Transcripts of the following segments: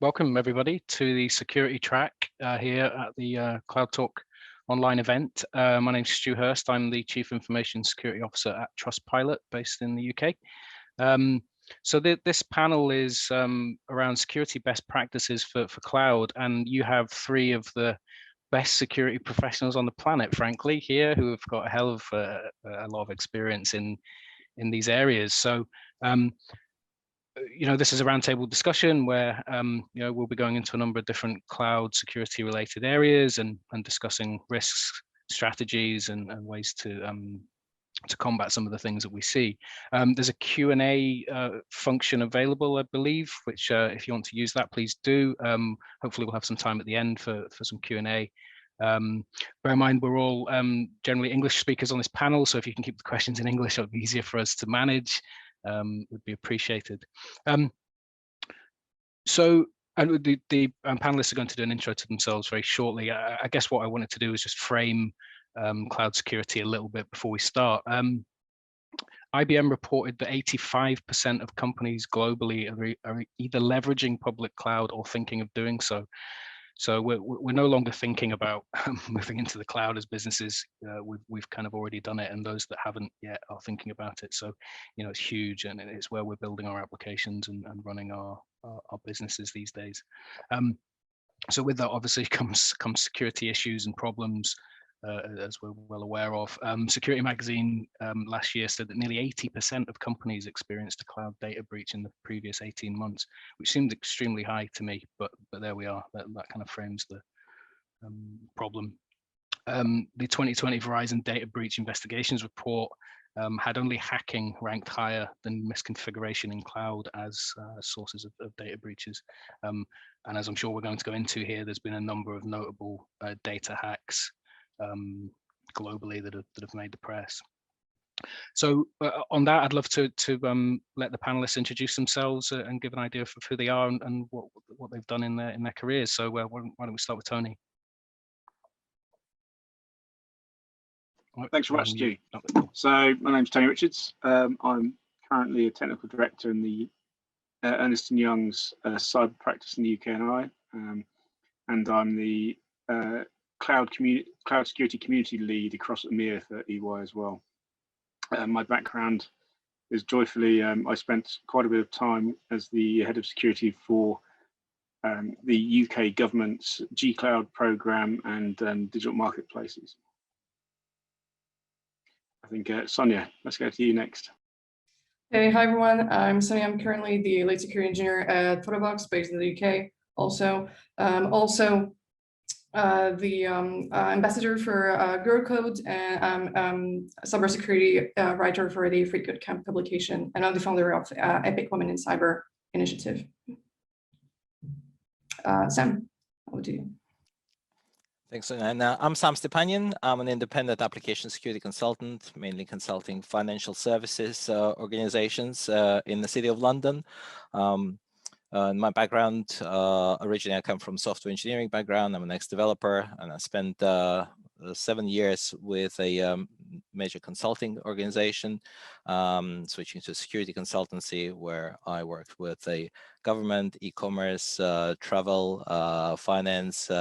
Welcome everybody to the security track here at the Cloud Talk online event. My name is Stu Hurst. I'm the Chief Information Security Officer at Trustpilot based in the UK. So this panel is around security best practices for cloud, and you have three of the best security professionals on the planet, frankly, here who have got a hell of a lot of experience in these areas. So this is a roundtable discussion where we'll be going into a number of different cloud security related areas and discussing risks, strategies, and ways to combat some of the things that we see. There's a Q&A function available, I believe, which if you want to use that, please do. Hopefully we'll have some time at the end for some Q&A. Bear in mind, we're all generally English speakers on this panel, so if you can keep the questions in English, it'll be easier for us to manage. Would be appreciated. So the panelists are going to do an intro to themselves very shortly. I guess what I wanted to do is just frame cloud security a little bit before we start. IBM reported that 85% of companies globally are either leveraging public cloud or thinking of doing so. So we're no longer thinking about moving into the cloud as businesses. We've kind of already done it, and those that haven't yet are thinking about it. So, it's huge, and it's where we're building our applications and running our businesses these days. So with that, obviously, comes security issues and problems, as we're well aware of. Security Magazine last year said that nearly 80% of companies experienced a cloud data breach in the previous 18 months, which seemed extremely high to me, but there we are. That kind of frames the problem. The 2020 Verizon Data Breach Investigations Report had only hacking ranked higher than misconfiguration in cloud as sources of data breaches. And as I'm sure we're going to go into here, there's been a number of notable data hacks globally that have made the press. So on that, I'd love to let the panelists introduce themselves and give an idea of who they are and what they've done in their careers. So why don't we start with Tony? Thanks very much, Stu. So my name's Tony Richards. I'm currently a technical director in the Ernst & Young's cyber practice in the UK and I, and I'm the cloud security community lead across EMEA for EY as well. My background is joyfully, I spent quite a bit of time as the head of security for the UK government's G-Cloud program and digital marketplaces. I think Sonia, let's go to you next. Hey, hi everyone. I'm Sonia. I'm currently the lead security engineer at Photobox, based in the UK. Also, the ambassador for Girl-Code, and cybersecurity writer for the Free Code Camp publication, and I'm the founder of Epic Women in Cyber initiative. Sam, over to you. Thanks, and I'm Sam Stepanian. I'm an independent application security consultant, mainly consulting financial services organizations in the City of London. My background, originally I come from software engineering background. I'm an ex-developer, and I spent 7 years with a major consulting organization, switching to security consultancy, where I worked with a government, e-commerce, travel, finance,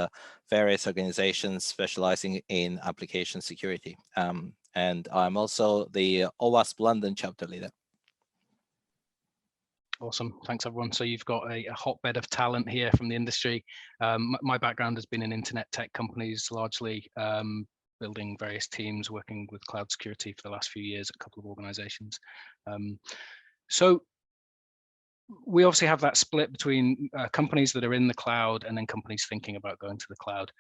various organizations specializing in application security. And I'm also the OWASP London chapter leader. Awesome, thanks everyone. So you've got a hotbed of talent here from the industry. My background has been in internet tech companies, largely building various teams, working with cloud security for the last few years at a couple of organizations. So we obviously have that split between companies that are in the cloud and then companies thinking about going to the cloud.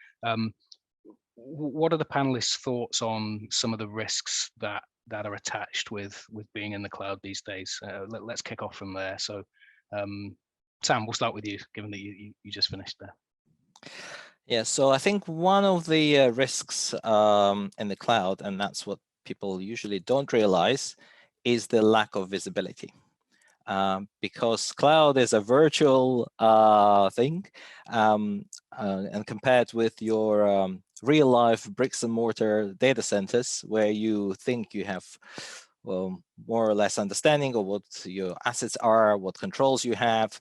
What are the panelists' thoughts on some of the risks that are attached with being in the cloud these days? Let's kick off from there. So Sam, we'll start with you, given that you just finished there. Yeah, so I think one of the risks in the cloud, and that's what people usually don't realize, is the lack of visibility. Because cloud is a virtual thing, and compared with your real life bricks and mortar data centers, where you think you have more or less understanding of what your assets are, what controls you have,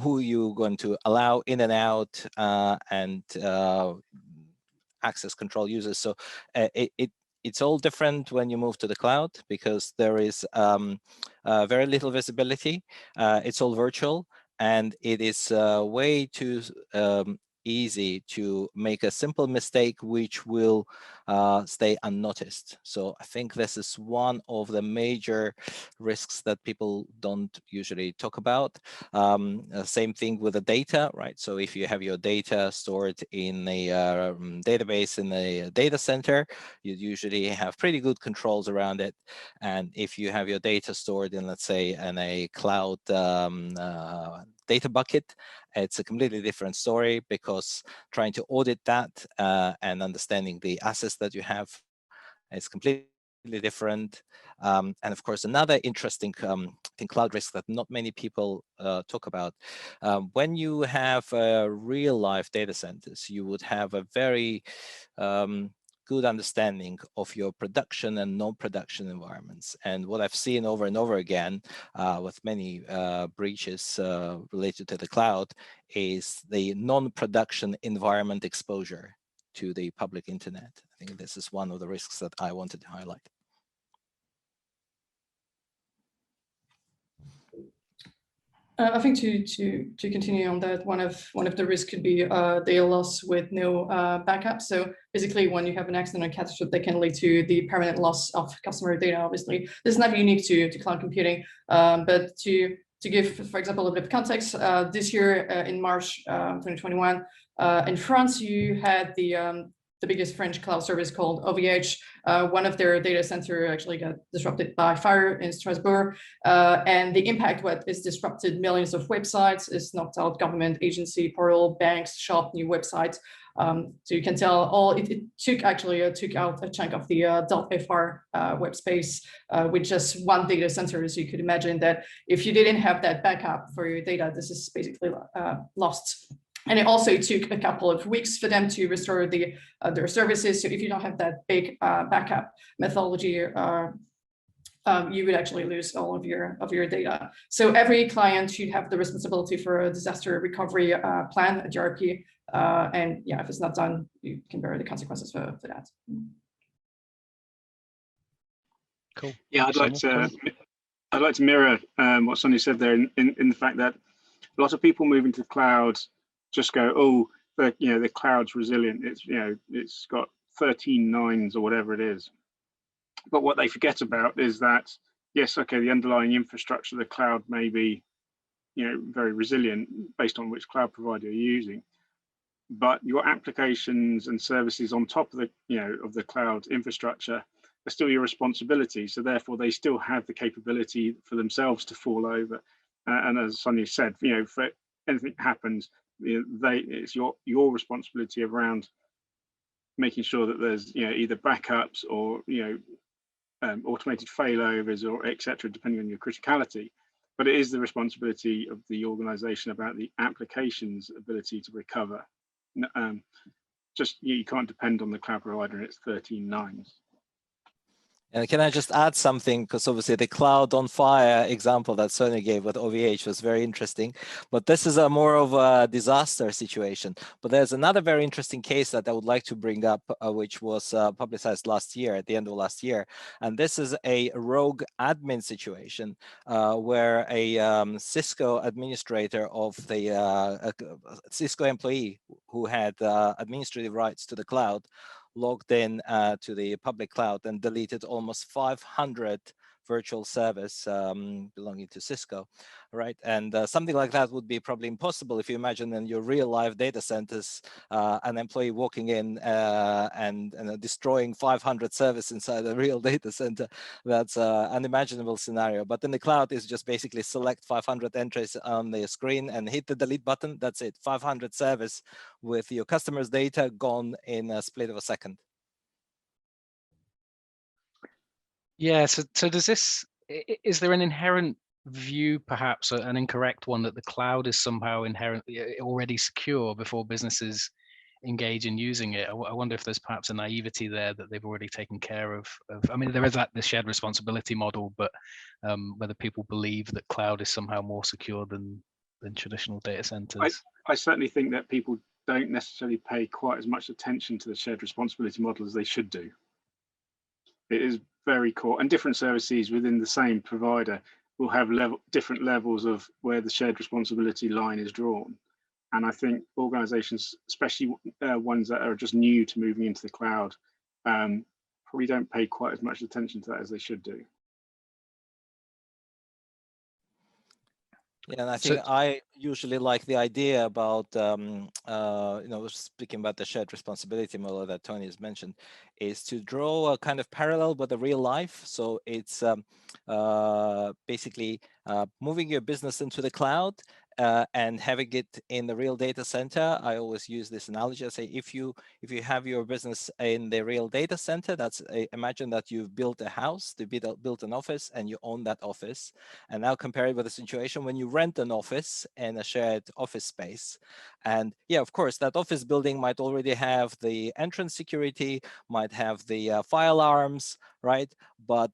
who you're going to allow in and out, and access control users. So it's all different when you move to the cloud, because there is very little visibility. It's all virtual, and it is way too easy to make a simple mistake which will stay unnoticed. So I think this is one of the major risks that people don't usually talk about. Same thing with the data, right? So if you have your data stored in a database in a data center, you usually have pretty good controls around it. And if you have your data stored in, let's say, in a cloud data bucket, it's a completely different story, because trying to audit that and understanding the assets that you have is completely different. And of course, another interesting cloud risk that not many people talk about, when you have real life data centers, you would have a very good understanding of your production and non-production environments. And what I've seen over and over again with many breaches related to the cloud is the non-production environment exposure to the public internet. I think this is one of the risks that I wanted to highlight. I think to continue on that, one of the risks could be data loss with no backup. So basically, when you have an accident or catastrophe, that can lead to the permanent loss of customer data. Obviously, this is not unique to cloud computing, but to give, for example, a bit of context, this year in March 2021, in France, you had the biggest French cloud service called OVH. One of their data center actually got disrupted by fire in Strasbourg. And the impact, what is disrupted millions of websites, is knocked out government agency, portal, banks, shop, new websites. So you can tell it took out a chunk of the .fr web space with just one data center. So you could imagine that if you didn't have that backup for your data, this is basically lost. And it also took a couple of weeks for them to restore their services. So if you don't have that big backup methodology, you would actually lose all of your data. So every client should have the responsibility for a disaster recovery plan, a DRP. And yeah, if it's not done, you can bear the consequences for that. Cool. Yeah, I'd like to mirror what Sonia said there in the fact that a lot of people moving to the cloud just go, oh, the cloud's resilient. It's got 13 nines or whatever it is. But what they forget about is that, yes, okay, the underlying infrastructure of the cloud may be, very resilient based on which cloud provider you're using. But your applications and services on top of the cloud infrastructure are still your responsibility. So therefore, they still have the capability for themselves to fall over. And as Sonia said, for anything happens, it's your responsibility around making sure that there's either backups or automated failovers or etc., depending on your criticality. But it is the responsibility of the organization about the application's ability to recover. You can't depend on the cloud provider and its 13 nines. And can I just add something? Because obviously the cloud on fire example that Sonia gave with OVH was very interesting, but this is a more of a disaster situation. But there's another very interesting case that I would like to bring up, which was publicized last year, at the end of last year. And this is a rogue admin situation where a Cisco administrator of the Cisco employee who had administrative rights to the cloud logged in to the public cloud and deleted almost 500 virtual servers belonging to Cisco, right? And something like that would be probably impossible if you imagine in your real life data centers, an employee walking in and destroying 500 servers inside a real data center. That's an unimaginable scenario. But in the cloud, is just basically select 500 entries on the screen and hit the delete button. That's it. 500 servers with your customers' data gone in a split of a second. Yeah, so is there an inherent view, perhaps an incorrect one, that the cloud is somehow inherently already secure before businesses engage in using it. I wonder if there's perhaps a naivety there that they've already taken care of. I mean, there is the shared responsibility model, but whether people believe that cloud is somehow more secure than traditional data centers. I certainly think that people don't necessarily pay quite as much attention to the shared responsibility model as they should do. It is very core, and different services within the same provider will have different levels of where the shared responsibility line is drawn. And I think organizations, especially ones that are just new to moving into the cloud, probably don't pay quite as much attention to that as they should do. Yeah, and I think I usually like the idea about, speaking about the shared responsibility model that Tony has mentioned, is to draw a kind of parallel with the real life. So it's basically moving your business into the cloud and having it in the real data center. I always use this analogy. I say, if you have your business in the real data center, imagine that you've built a house, built an office, and you own that office. And now compare it with a situation when you rent an office in a shared office space. And yeah, of course, that office building might already have the entrance security, might have the fire alarms, right? But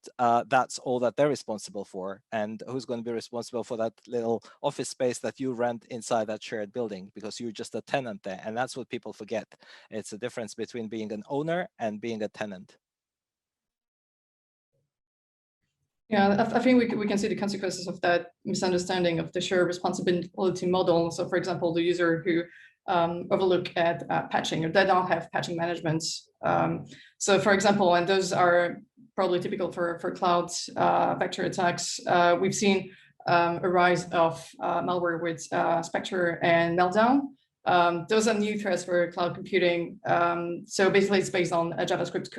that's all that they're responsible for. And who's going to be responsible for that little office space that you rent inside that shared building, because you're just a tenant there? And that's what people forget. It's a difference between being an owner and being a tenant. Yeah, I think we can see the consequences of that misunderstanding of the shared responsibility model. So, for example, the user who overlook at patching, or they don't have patching management. So, for example, and those are probably typical for cloud vector attacks. We've seen a rise of malware with Spectre and Meltdown. Those are new threats for cloud computing. So basically, it's based on a JavaScript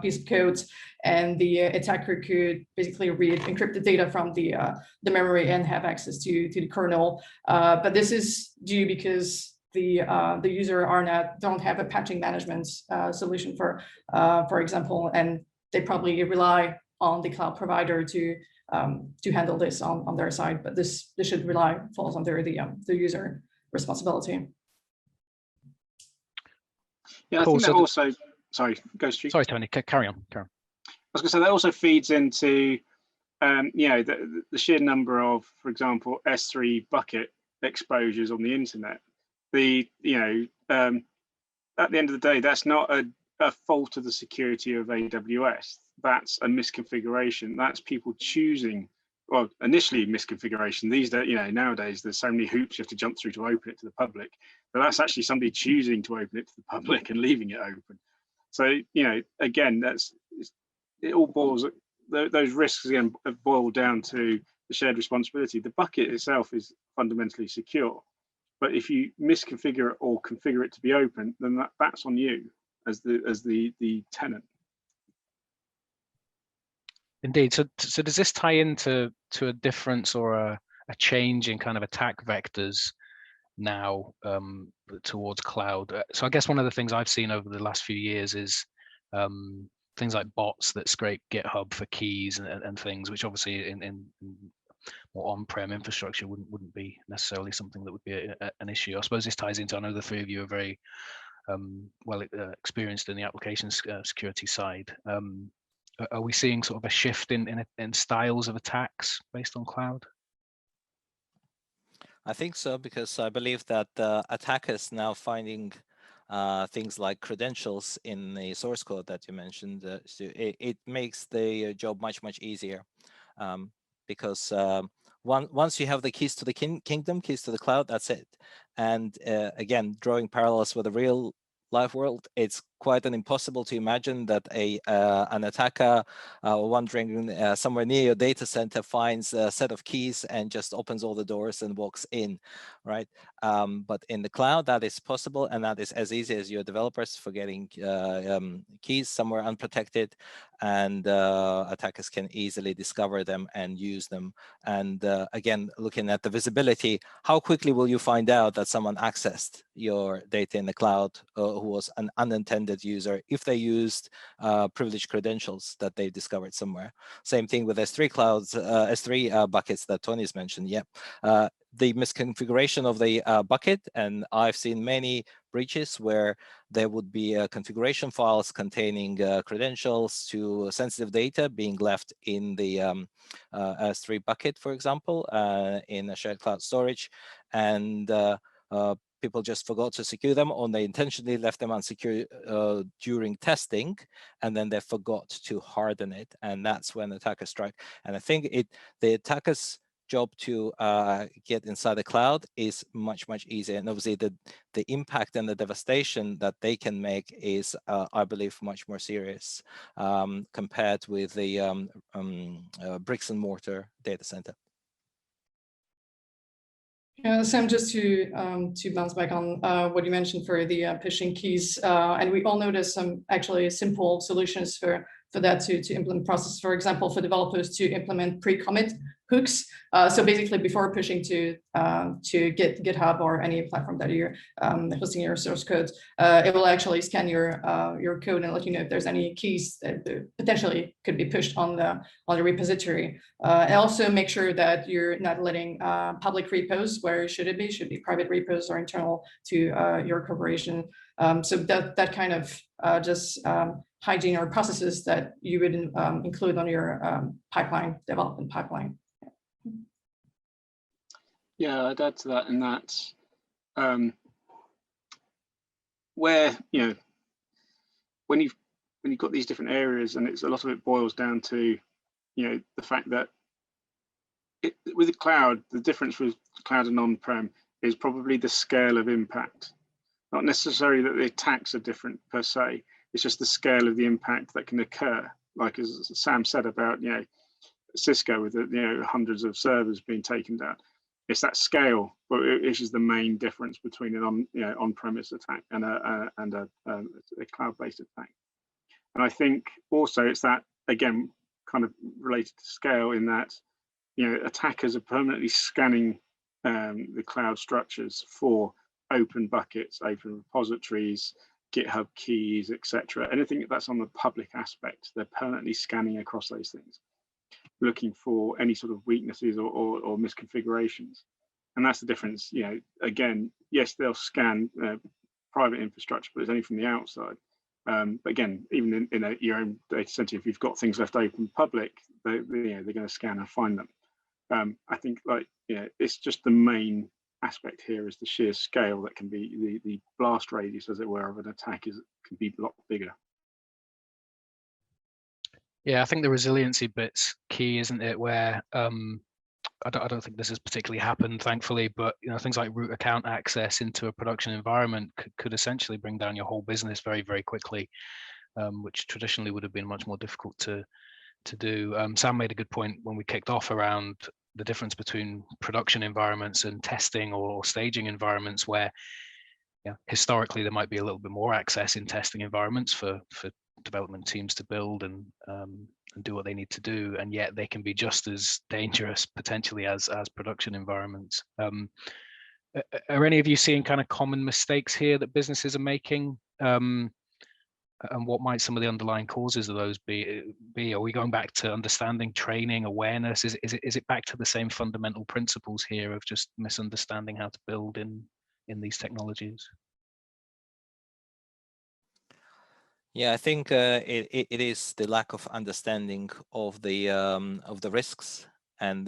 piece of code, and the attacker could basically read encrypted data from the memory and have access to the kernel. But this is due because the user don't have a patching management solution, for example, and they probably rely on the cloud provider to handle this on their side. But this should falls under the user responsibility. Yeah, I think that also. Sorry, go straight. Sorry, Tony. Carry on. I was going to say that also feeds into, the sheer number of, for example, S3 bucket exposures on the internet. At the end of the day, that's not a fault of the security of AWS. That's a misconfiguration. That's people choosing. Well, initially misconfiguration. These days, nowadays there's so many hoops you have to jump through to open it to the public. But that's actually somebody choosing to open it to the public and leaving it open. So, again, it all boils. Those risks again boil down to the shared responsibility. The bucket itself is fundamentally secure, but if you misconfigure it or configure it to be open, then that's on you as the tenant. Indeed. So does this tie into a difference or a change in kind of attack vectors now towards cloud? So I guess one of the things I've seen over the last few years is things like bots that scrape GitHub for keys and things, which obviously in more on-prem infrastructure wouldn't be necessarily something that would be an issue. I suppose this ties into, I know the three of you are very well experienced in the application security side. Are we seeing sort of a shift in styles of attacks based on cloud? I think so, because I believe that attackers now finding things like credentials in the source code that you mentioned, so it makes the job much easier, because once you have the keys to the kingdom, keys to the cloud, that's it. And again, drawing parallels with the real life world, it's quite impossible to imagine that an attacker wandering somewhere near your data center finds a set of keys and just opens all the doors and walks in, right? But in the cloud, that is possible, and that is as easy as your developers forgetting keys somewhere unprotected, and attackers can easily discover them and use them. And again, looking at the visibility, how quickly will you find out that someone accessed your data in the cloud who was an unintended user if they used privileged credentials that they discovered somewhere? Same thing with S3 clouds, S3 buckets that Tony's mentioned. Yeah, the misconfiguration of the bucket, and I've seen many breaches where there would be configuration files containing credentials to sensitive data being left in the S3 bucket, for example, in a shared cloud storage, and people just forgot to secure them, or they intentionally left them unsecure during testing, and then they forgot to harden it, and that's when attackers strike. And I think the attackers' job to get inside the cloud is much easier, and obviously the impact and the devastation that they can make is, I believe, much more serious compared with the bricks and mortar data center. Sam, just to bounce back on what you mentioned for the pushing keys, and we all know there's some actually simple solutions for that to implement process. For example, for developers to implement pre-commit hooks. So basically, before pushing to GitHub or any platform that you're hosting your source code, it will actually scan your code and let you know if there's any keys that potentially could be pushed on the repository. And also make sure that you're not letting public repos where should be private repos or internal to your corporation. So that kind of just hygiene or processes that you would include on your development pipeline. Yeah, I'd add to that, and that's where, you know, when you've got these different areas, and it's a lot of it boils down to, you know, the fact that with the cloud, the difference with cloud and on-prem is probably the scale of impact. Not necessarily that the attacks are different per se, it's just the scale of the impact that can occur. Like as Sam said about, you know, Cisco with the, you know, hundreds of servers being taken down. It's that scale, which is the main difference between an on-premise attack and a cloud-based attack. And I think also it's that, again, kind of related to scale, in that, you know, attackers are permanently scanning the cloud structures for open buckets, open repositories, GitHub keys, etc. Anything that's on the public aspect, they're permanently scanning across those things, looking for any sort of weaknesses or misconfigurations. And that's the difference. You know, again, yes, they'll scan private infrastructure, but it's only from the outside. But again, even in your own data center, if you've got things left open public, they're going to scan and find them. I think, like, you know, it's just the main aspect here is the sheer scale that can be the blast radius, as it were, of an attack can be a lot bigger. Yeah, I think the resiliency bit's key, isn't it? Where I don't think this has particularly happened, thankfully, but, you know, things like root account access into a production environment could essentially bring down your whole business very quickly, which traditionally would have been much more difficult to do. Sam made a good point when we kicked off around the difference between production environments and testing or staging environments, where, yeah, historically there might be a little bit more access in testing environments for development teams to build and do what they need to do, and yet they can be just as dangerous potentially as production environments. Are any of you seeing kind of common mistakes here that businesses are making? And what might some of the underlying causes of those be? Are we going back to understanding, training, awareness? Is it back to the same fundamental principles here of just misunderstanding how to build in these technologies? Yeah, I think it is the lack of understanding of the risks, and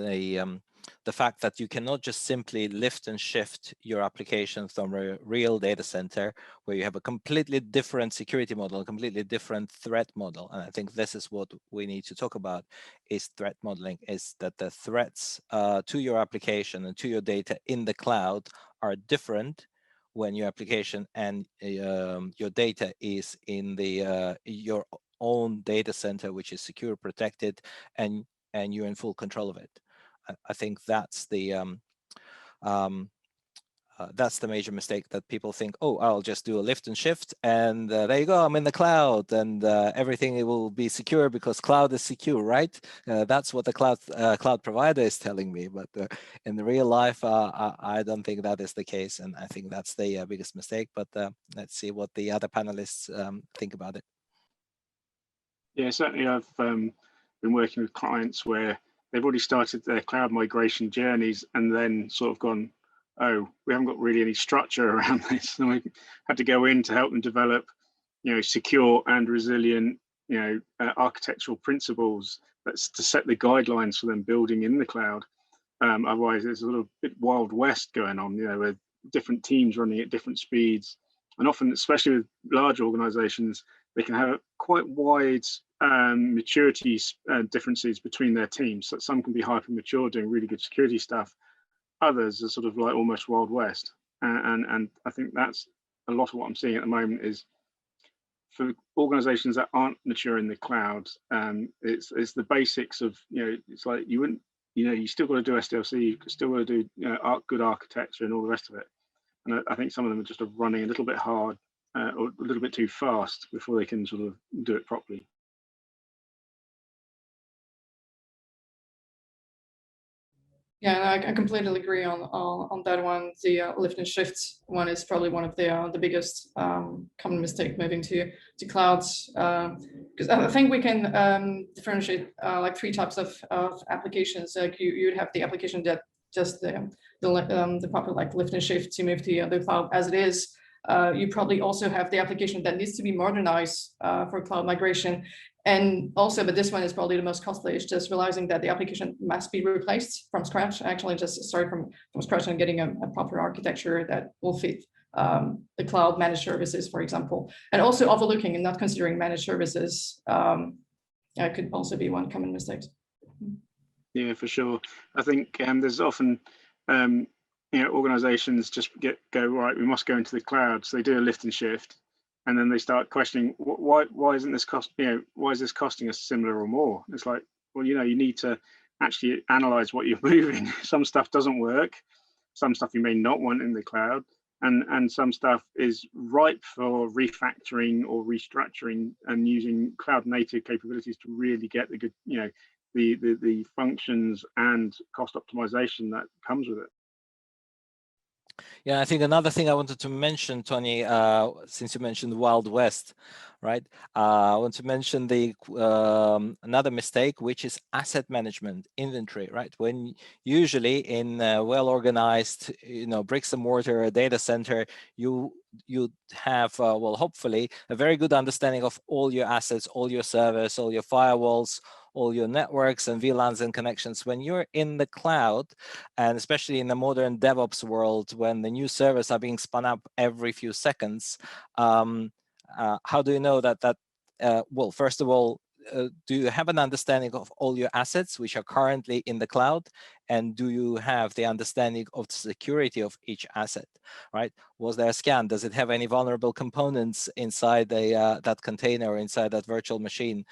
the fact that you cannot just simply lift and shift your application from a real data center where you have a completely different security model, a completely different threat model. And I think this is what we need to talk about, is threat modeling, is that the threats to your application and to your data in the cloud are different when your application and your data is in your own data center, which is secure, protected, and you're in full control of it. I think that's the major mistake, that people think, oh, I'll just do a lift and shift, and there you go, I'm in the cloud, and everything will be secure because cloud is secure, right? That's what the cloud provider is telling me, but in the real life, I don't think that is the case, and I think that's the biggest mistake. But let's see what the other panelists think about it. Yeah, certainly I've been working with clients where they've already started their cloud migration journeys and then sort of gone, oh, we haven't got really any structure around this, and we had to go in to help them develop, secure and resilient, architectural principles that's to set the guidelines for them building in the cloud. Otherwise, there's a little bit Wild West going on, where different teams running at different speeds, and often, especially with large organizations, they can have quite wide maturity differences between their teams. So some can be hyper mature, doing really good security stuff. Others are sort of like almost Wild West. And I think that's a lot of what I'm seeing at the moment is for organizations that aren't mature in the cloud, it's the basics of, it's like you wouldn't, you still got to do SDLC, you still got to do good architecture and all the rest of it. And I think some of them are just running a little bit hard or a little bit too fast before they can sort of do it properly. Yeah, I completely agree on that one. The lift and shift one is probably one of the biggest common mistake moving to clouds, because I think we can differentiate like 3 types of applications. Like you'd have the application that just the proper like lift and shift to move to the cloud as it is. You probably also have the application that needs to be modernized for cloud migration. And also, but this one is probably the most costly, is just realizing that the application must be replaced from scratch, actually just start from scratch and getting a proper architecture that will fit the cloud managed services, for example. And also overlooking and not considering managed services could also be one common mistake. Yeah, for sure. I think there's often, organizations just go, right, we must go into the cloud. So they do a lift and shift. And then they start questioning, why isn't this why is this costing us similar or more? It's like, well, you need to actually analyze what you're moving. Some stuff doesn't work. Some stuff you may not want in the cloud. And some stuff is ripe for refactoring or restructuring and using cloud native capabilities to really get the good, the functions and cost optimization that comes with it. Yeah, I think another thing I wanted to mention, Tony, since you mentioned Wild West, right? I want to mention the another mistake, which is asset management, inventory, right? When usually in well-organized, bricks and mortar data center, you have, well, hopefully a very good understanding of all your assets, all your servers, all your firewalls, all your networks and VLANs and connections. When you're in the cloud, and especially in the modern DevOps world, when the new servers are being spun up every few seconds, how do you know that well, first of all, do you have an understanding of all your assets which are currently in the cloud? And do you have the understanding of the security of each asset, right? Was there a scan? Does it have any vulnerable components inside that container or inside that virtual machine?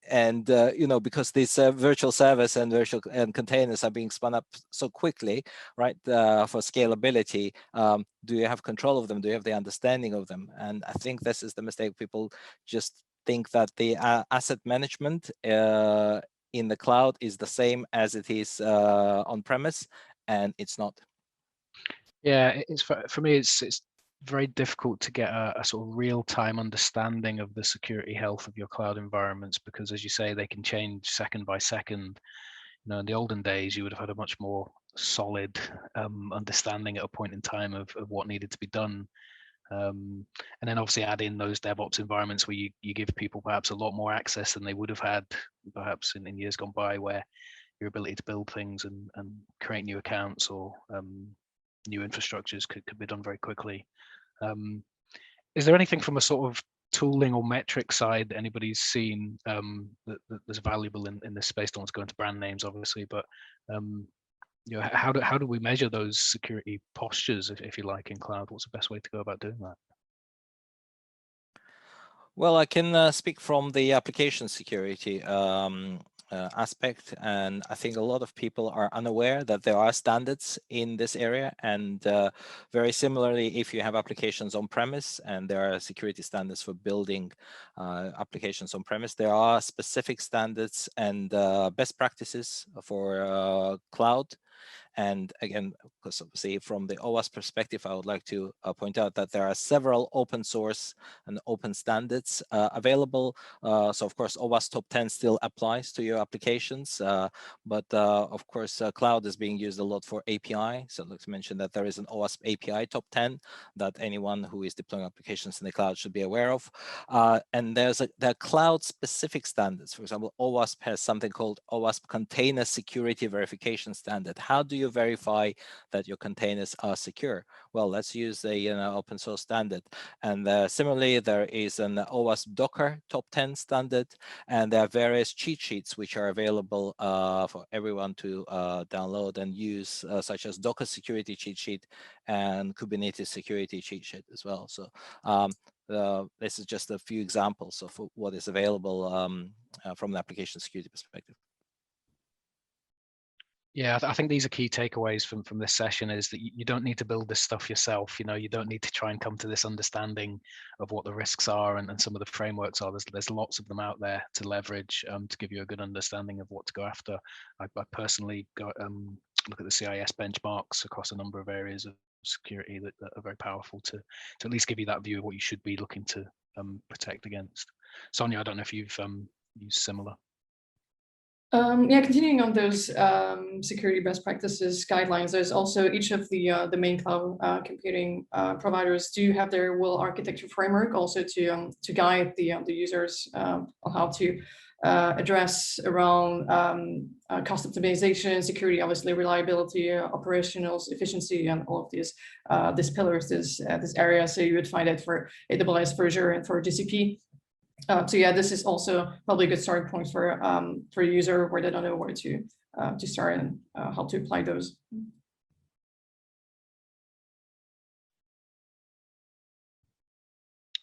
Because these virtual servers and virtual containers are being spun up so quickly, right, for scalability, do you have control of them? Do you have the understanding of them? And I think this is the mistake. People just think that the asset management in the cloud is the same as it is on premise, and it's not. Yeah, it's for me, it's very difficult to get a sort of real-time understanding of the security health of your cloud environments, because as you say, they can change second by second. In the olden days, you would have had a much more solid understanding at a point in time of what needed to be done. And then obviously add in those DevOps environments where you give people perhaps a lot more access than they would have had perhaps in years gone by, where your ability to build things and create new accounts or new infrastructures could be done very quickly. Is there anything from a sort of tooling or metric side that anybody's seen that's valuable in this space? Don't want to go into brand names, obviously, but how do we measure those security postures, if you like, in cloud? What's the best way to go about doing that? Well, I can speak from the application security aspect, and I think a lot of people are unaware that there are standards in this area. And very similarly, if you have applications on premise and there are security standards for building applications on premise, there are specific standards and best practices for cloud. And again, because obviously from the OWASP perspective, I would like to point out that there are several open source and open standards available. So of course, OWASP top 10 still applies to your applications, but of course, cloud is being used a lot for API. So let's mention that there is an OWASP API top 10 that anyone who is deploying applications in the cloud should be aware of. And there are cloud-specific standards. For example, OWASP has something called OWASP Container Security Verification Standard. How do you verify that your containers are secure? Well, let's use a open source standard. And similarly, there is an OWASP Docker top 10 standard, and there are various cheat sheets which are available for everyone to download and use, such as Docker security cheat sheet and Kubernetes security cheat sheet as well. So this is just a few examples of what is available from the application security perspective. Yeah, I think these are key takeaways from this session, is that you don't need to build this stuff yourself. You don't need to try and come to this understanding of what the risks are and some of the frameworks are. There's lots of them out there to leverage to give you a good understanding of what to go after. I personally look at the CIS benchmarks across a number of areas of security that are very powerful to at least give you that view of what you should be looking to protect against. Sonia, I don't know if you've used similar. Yeah, continuing on those security best practices guidelines, there's also each of the main cloud computing providers do have their WIL architecture framework also to guide the users on how to address around cost optimization, security, obviously reliability, operational efficiency, and all of these pillars, this area. So you would find it for AWS, for Azure, and for GCP. So yeah, this is also probably a good starting point for a user where they don't know where to start and how to apply those.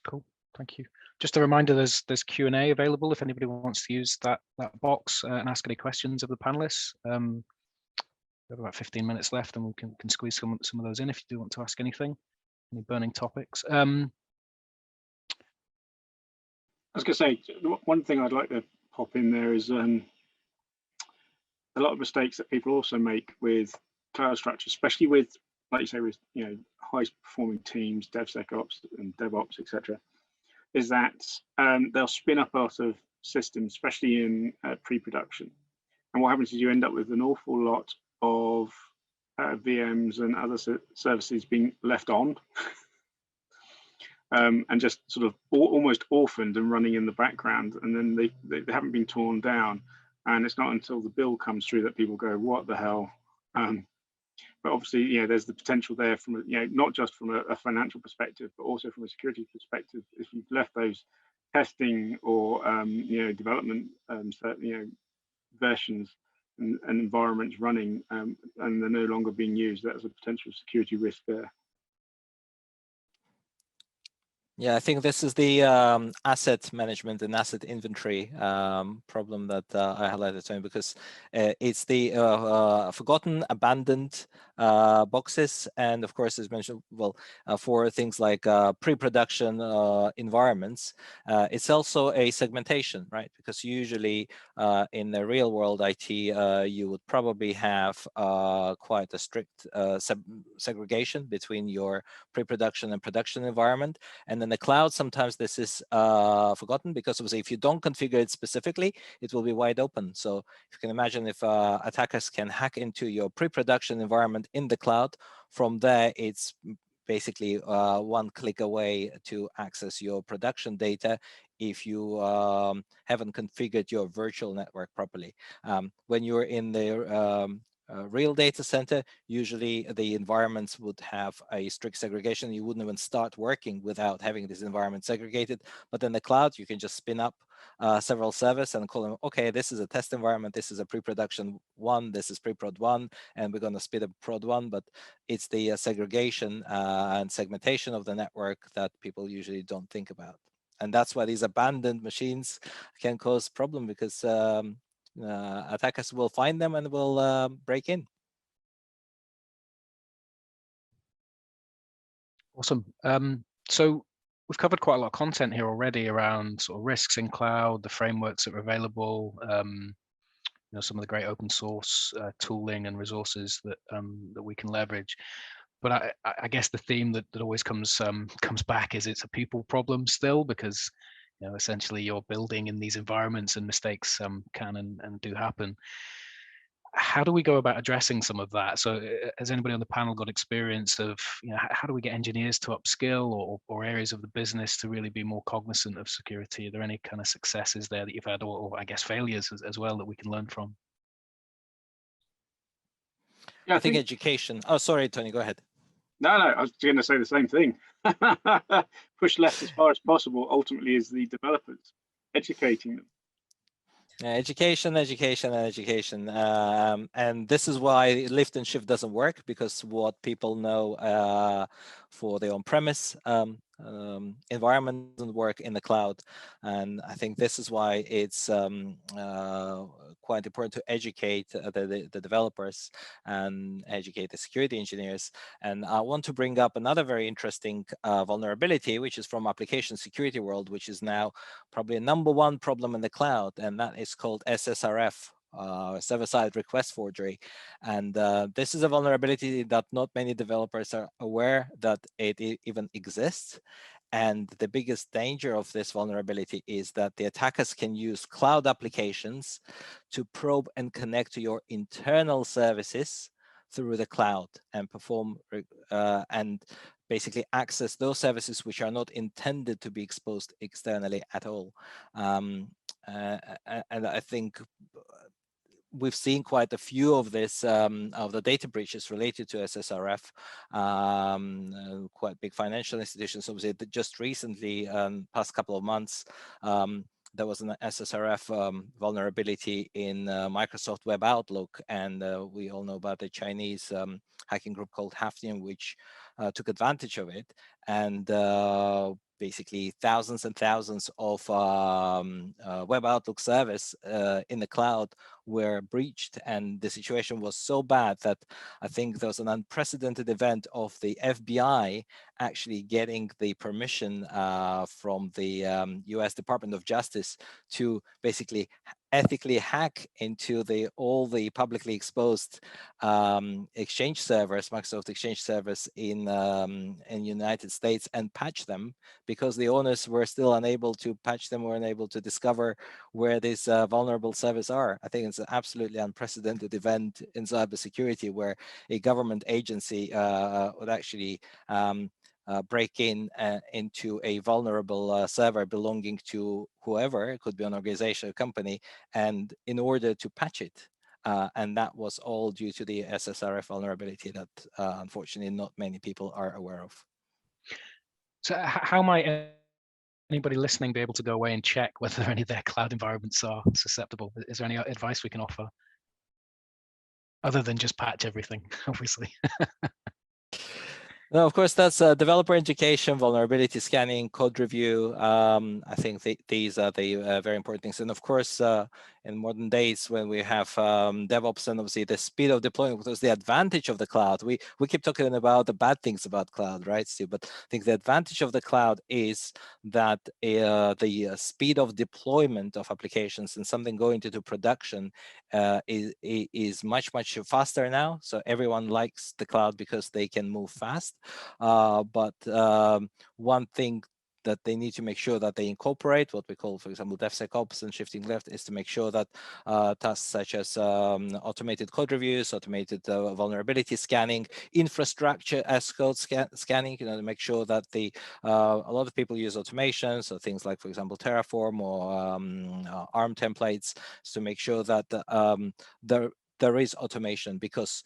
Cool, thank you. Just a reminder, there's Q&A available if anybody wants to use that box and ask any questions of the panelists. We have about 15 minutes left, and we can squeeze some of those in if you do want to ask anything, any burning topics. I was going to say, one thing I'd like to pop in there is a lot of mistakes that people also make with cloud structure, especially with, like you say, with high performing teams, DevSecOps and DevOps, etc., is that they'll spin up out of systems, especially in pre-production. And what happens is you end up with an awful lot of VMs and other services being left on. And just sort of almost orphaned and running in the background, and then they haven't been torn down. And it's not until the bill comes through that people go, "What the hell?" But obviously, there's the potential there from not just from a financial perspective, but also from a security perspective. If you've left those testing or development versions and environments running, and they're no longer being used, that's a potential security risk there. Yeah, I think this is the asset management and asset inventory problem that I highlighted to him, because it's the forgotten, abandoned boxes. And of course, as mentioned, well, for things like pre-production environments, it's also a segmentation, right? Because usually in the real world IT, you would probably have quite a strict segregation between your pre-production and production environment. And then the cloud, sometimes this is forgotten, because obviously if you don't configure it specifically, it will be wide open. So you can imagine if attackers can hack into your pre-production environment in the cloud, from there it's basically one click away to access your production data if you haven't configured your virtual network properly. When you're in the real data center, usually the environments would have a strict segregation. You wouldn't even start working without having this environment segregated. But in the cloud, you can just spin up several servers and call them, okay, this is a test environment, this is a pre-production one, this is pre-prod one, and we're going to spin up prod one. But it's the segregation and segmentation of the network that people usually don't think about. And that's why these abandoned machines can cause problem, because attackers will find them and will break in. Awesome. So we've covered quite a lot of content here already around sort of risks in cloud, the frameworks that are available, some of the great open source tooling and resources that that we can leverage. But I guess the theme that always comes back is it's a people problem still, because essentially you're building in these environments and mistakes can and do happen. How do we go about addressing some of that? So has anybody on the panel got experience of how do we get engineers to upskill, or areas of the business to really be more cognizant of security? Are there any kind of successes there that you've had, or I guess failures as well that we can learn from? Yeah, I think education. Oh, sorry, Tony, go ahead. No, I was going to say the same thing. Push left as far as possible, ultimately, is the developers, educating them. Education, and this is why lift and shift doesn't work, because what people know for the on-premise environment doesn't work in the cloud. And I think this is why it's quite important to educate the developers and educate the security engineers. And I want to bring up another very interesting vulnerability, which is from application security world, which is now probably a #1 problem in the cloud, and that is called SSRF, server-side request forgery. And this is a vulnerability that not many developers are aware that it even exists. And the biggest danger of this vulnerability is that the attackers can use cloud applications to probe and connect to your internal services through the cloud and perform and basically access those services which are not intended to be exposed externally at all. And I think we've seen quite a few of this, of the data breaches related to SSRF, quite big financial institutions. Obviously, just recently, past couple of months, there was an SSRF vulnerability in Microsoft Web Outlook, and we all know about the Chinese hacking group called Hafnium, which took advantage of it, and basically thousands and thousands of Web Outlook servers in the cloud were breached, and the situation was so bad that I think there was an unprecedented event of the FBI actually getting the permission from the US Department of Justice to basically ethically hack into all the publicly exposed Exchange servers, Microsoft Exchange servers in United States, and patch them, because the owners were still unable to patch them, or unable to discover where these vulnerable servers are. I think it's an absolutely unprecedented event in cybersecurity, where a government agency would actually break into a vulnerable server belonging to whoever, it could be an organization or company, and in order to patch it. And that was all due to the SSRF vulnerability that unfortunately not many people are aware of. So how might anybody listening be able to go away and check whether any of their cloud environments are susceptible? Is there any advice we can offer, other than just patch everything, obviously? No, of course, that's developer education, vulnerability scanning, code review. I think these are the very important things. And of course, in modern days, when we have DevOps and obviously the speed of deploying, because the advantage of the cloud, we keep talking about the bad things about cloud, right, Steve? But I think the advantage of the cloud is that the speed of deployment of applications and something going into production is much faster now. So everyone likes the cloud because they can move fast. But one thing that they need to make sure that they incorporate, what we call, for example, DevSecOps and shifting left, is to make sure that tasks such as automated code reviews, automated vulnerability scanning, infrastructure as code scanning, to make sure that a lot of people use automation, so things like, for example, Terraform or ARM templates, to make sure that there is automation, because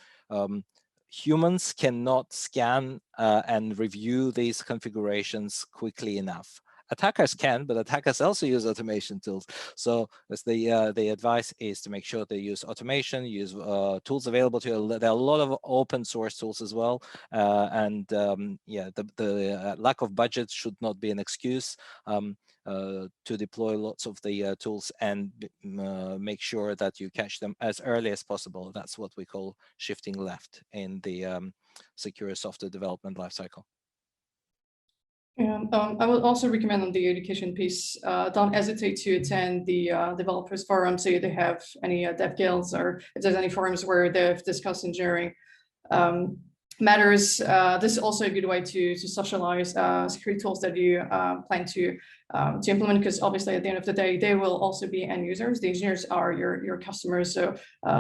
humans cannot scan and review these configurations quickly enough. Attackers can, but attackers also use automation tools. So that's the advice is to make sure they use automation, use tools available to you. There are a lot of open source tools as well. Yeah, the lack of budget should not be an excuse to deploy lots of the tools and make sure that you catch them as early as possible. That's what we call shifting left in the secure software development lifecycle. Yeah, I would also recommend on the education piece, don't hesitate to attend the developers forum. So if they have any dev guilds, or if there's any forums where they've discussed engineering matters. This is also a good way to socialize security tools that you plan to implement, because obviously at the end of the day, they will also be end users. The engineers are your customers. So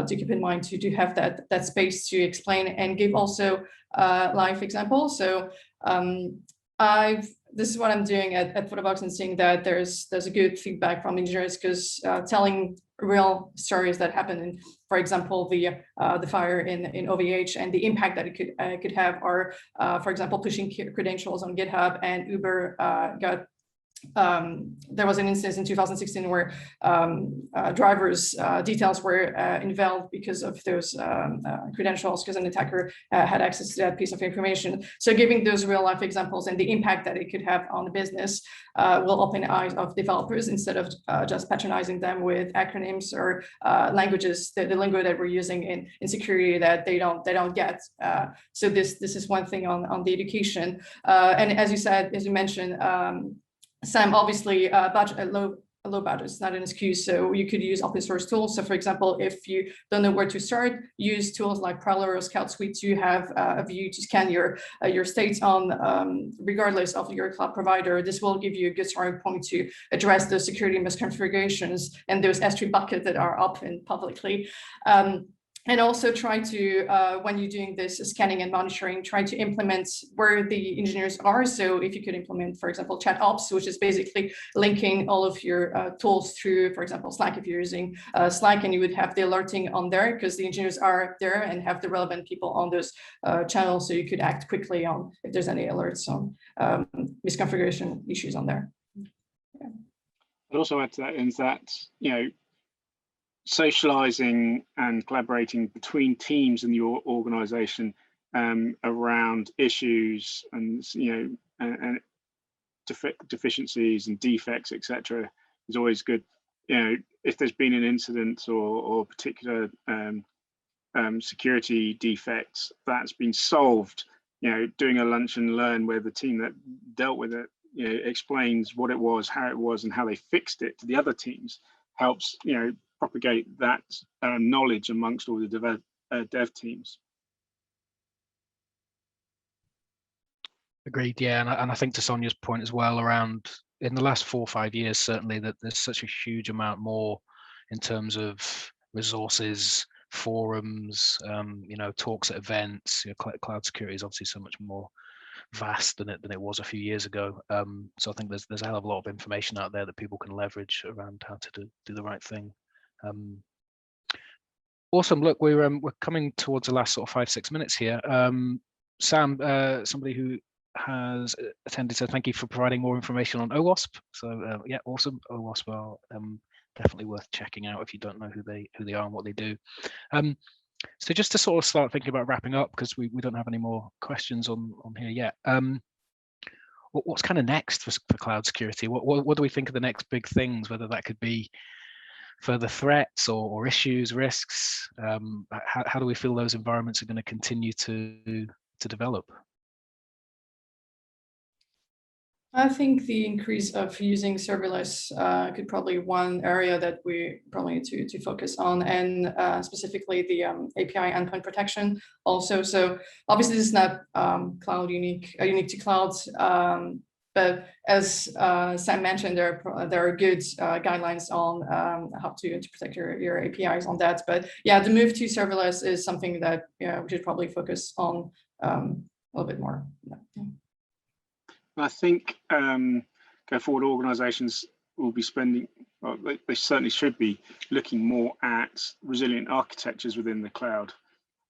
do keep in mind to have that space to explain and give also live examples. So this is what I'm doing at Photobox, and seeing that there's a good feedback from engineers, because telling real stories that happened in, for example, the fire in OVH and the impact that it could have, or for example, pushing credentials on GitHub, and Uber got there was an instance in 2016 where drivers' details were invalid because of those credentials, because an attacker had access to that piece of information. So giving those real life examples and the impact that it could have on the business will open the eyes of developers, instead of just patronizing them with acronyms or languages, the lingo that we're using in security that they don't get. So this is one thing on the education. And as you said, as you mentioned, Sam, obviously, a low budget is not an excuse, so you could use open source tools. So for example, if you don't know where to start, use tools like Prowler or Scout Suite to have a view to scan your states on, regardless of your cloud provider. This will give you a good starting point to address those security misconfigurations and those S3 buckets that are open publicly. And also try to, when you're doing this scanning and monitoring, try to implement where the engineers are. So if you could implement, for example, chat ops, which is basically linking all of your tools through, for example, Slack, if you're using Slack, and you would have the alerting on there, because the engineers are there and have the relevant people on those channels. So you could act quickly on if there's any alerts on misconfiguration issues on there. Yeah. I'd also add to that is that, socializing and collaborating between teams in your organization around issues and and deficiencies and defects, etc., is always good. If there's been an incident or particular security defects that's been solved, doing a lunch and learn where the team that dealt with it explains what it was, how it was, and how they fixed it to the other teams, helps propagate that knowledge amongst all the dev teams. Agreed, yeah, and I think to Sonia's point as well, around in the last 4 or 5 years, certainly, that there's such a huge amount more in terms of resources, forums, talks at events. Cloud security is obviously so much more vast than it was a few years ago. So I think there's a hell of a lot of information out there that people can leverage around how to do the right thing. Awesome. Look, we're coming towards the last sort of 5-6 minutes here. Sam, somebody who has attended, so thank you for providing more information on OWASP. So yeah, awesome. OWASP are definitely worth checking out if you don't know who they are and what they do. So just to sort of start thinking about wrapping up, because we don't have any more questions on here yet. What's kind of next for cloud security? What do we think of the next big things, whether that could be further threats or issues, risks? How do we feel those environments are going to continue to develop? I think the increase of using serverless could probably one area that we probably need to focus on, and specifically the API endpoint protection also. So obviously this is not cloud unique to clouds, but as Sam mentioned, there are good guidelines on how to protect your APIs on that. But yeah, the move to serverless is something that we should probably focus on a little bit more. Yeah. I think going forward, organizations will be spending, well, they certainly should be looking more at resilient architectures within the cloud.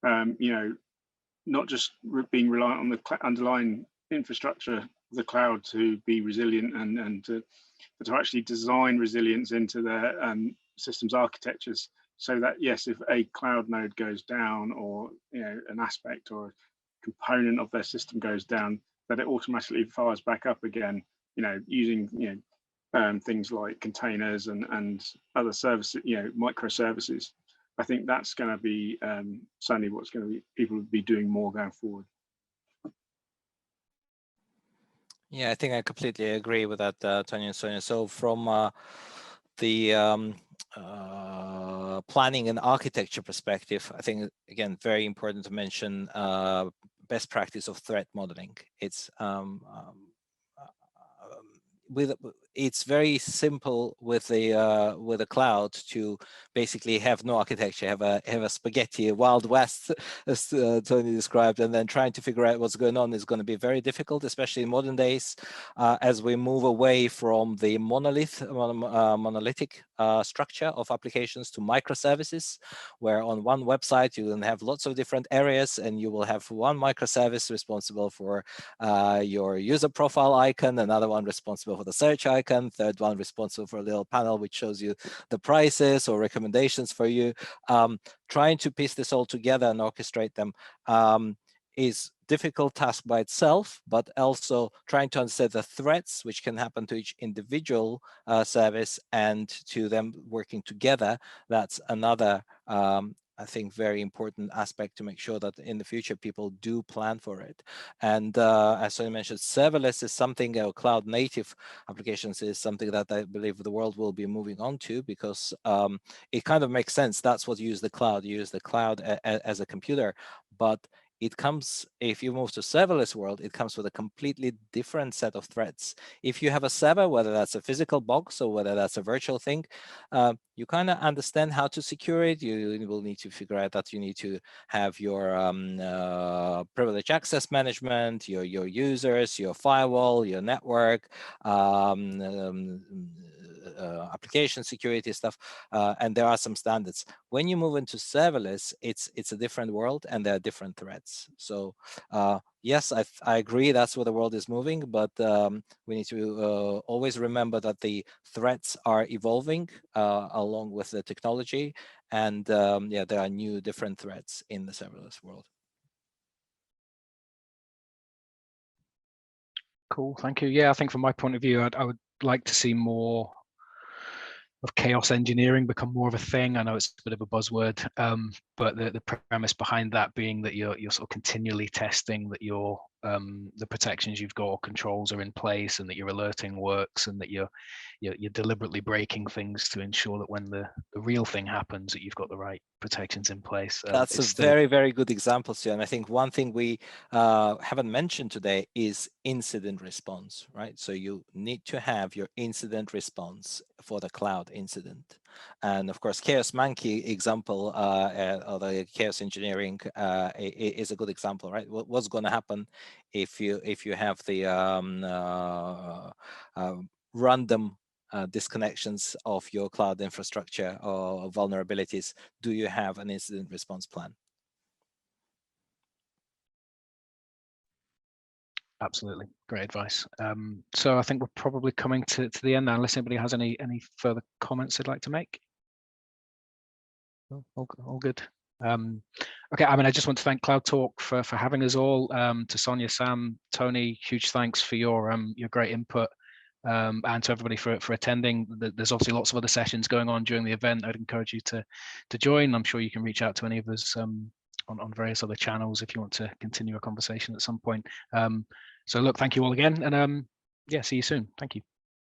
Not just being reliant on the underlying infrastructure of the cloud to be resilient, but to actually design resilience into their systems architectures, so that yes, if a cloud node goes down, or an aspect or a component of their system goes down, that it automatically fires back up again, using things like containers and other services, microservices. I think that's going to be certainly what's going to be people will be doing more going forward. Yeah, I think I completely agree with that, Tony and Sonia. So from the planning and architecture perspective, I think, again, very important to mention best practice of threat modeling. It's very simple with the cloud to basically have no architecture, have a spaghetti, a Wild West, as Tony described, and then trying to figure out what's going on is going to be very difficult, especially in modern days, as we move away from the monolithic structure of applications to microservices, where on one website you can have lots of different areas, and you will have one microservice responsible for your user profile icon, another one responsible for the search icon, third one responsible for a little panel which shows you the prices or recommendations for you. Trying to piece this all together and orchestrate them is difficult task by itself, but also trying to understand the threats which can happen to each individual service and to them working together. That's another I think very important aspect to make sure that in the future people do plan for it. And as I mentioned, serverless is something, cloud native applications is something that I believe the world will be moving on to, because it kind of makes sense. That's what you use the cloud. You use the cloud as a computer, but it comes, if you move to serverless world, it comes with a completely different set of threats. If you have a server, whether that's a physical box or whether that's a virtual thing, you kind of understand how to secure it. You will need to figure out that you need to have your privilege access management, your users, your firewall, your network, application security stuff, and there are some standards. When you move into serverless, it's a different world and there are different threats. So yes, I agree that's where the world is moving, but we need to always remember that the threats are evolving along with the technology, and yeah, there are new different threats in the serverless world. Cool, thank you. Yeah, I think from my point of view, I would like to see more of chaos engineering become more of a thing. I know it's a bit of a buzzword, but the premise behind that being that you're sort of continually testing that your the protections you've got or controls are in place, and that your alerting works, and that you're deliberately breaking things to ensure that when the real thing happens, that you've got the right protections in place. That's a very, very good example, Stu. And I think one thing we haven't mentioned today is incident response, right? So you need to have your incident response for the cloud incident. And of course, Chaos Monkey example, or the chaos engineering is a good example, right? What's going to happen if you have the random disconnections of your cloud infrastructure or vulnerabilities? Do you have an incident response plan? Absolutely, great advice. So I think we're probably coming to the end now, unless anybody has any further comments they'd like to make. All good. Okay, I mean, I just want to thank CloudTalk for having us all. To Sonia, Sam, Tony, huge thanks for your great input. And to everybody for attending. There's obviously lots of other sessions going on during the event. I'd encourage you to join. I'm sure you can reach out to any of us on various other channels if you want to continue a conversation at some point. So look, thank you all again, and yeah, see you soon. Thank you.